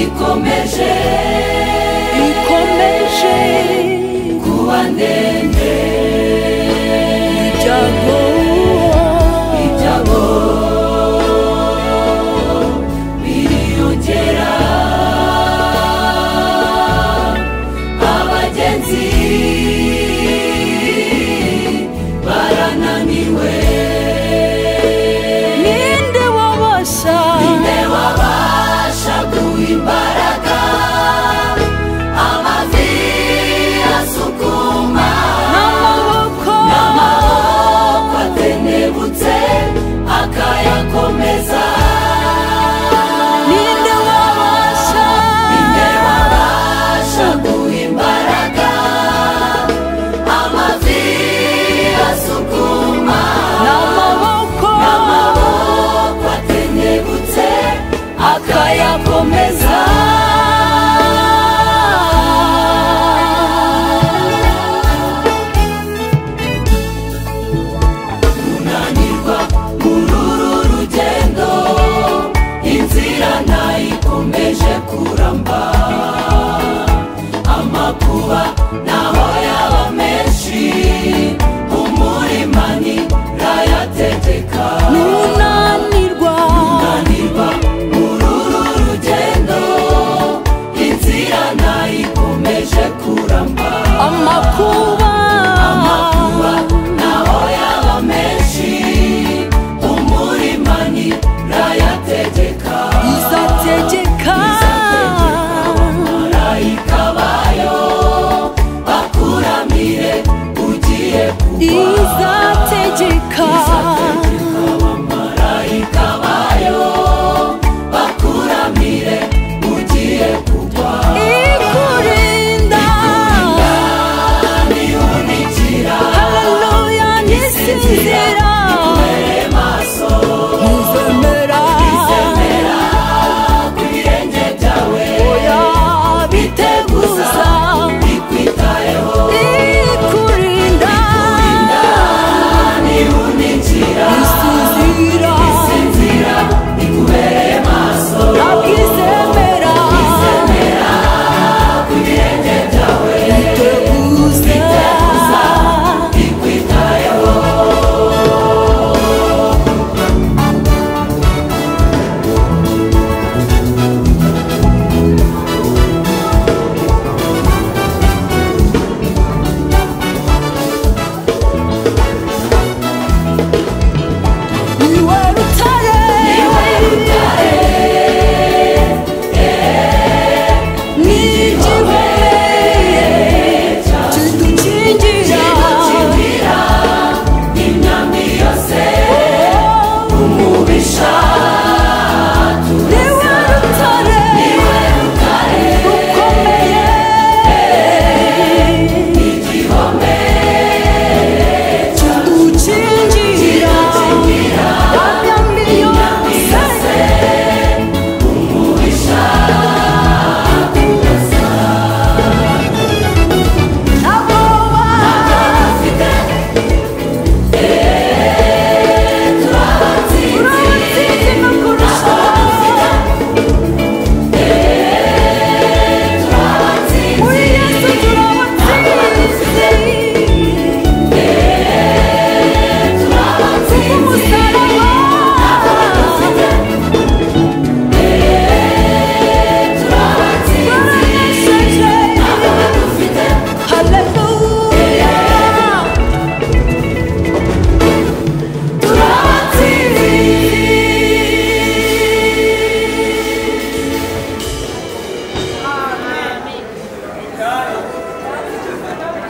ikomeje kuba ndende ibyago biriyongera abagenzi barananiwe ninde wabasha guimbaraga amavi asukuma n'amaboko atenebutse akayakomeza ninde wabasha guimbaraga amavi asukuma n'amaboko atenebutse akayakomeza unanirwa ururu rugendo inzira ntayikomeje kuramba amakuba naho yaba menshi umurima nirayategeka unanirwa ururu rugendo inzira ntayikomeje kuramba amakuba naho yaba menshi umurima nirayategeka izategeka marayika bayo bakuramire ugiye kuba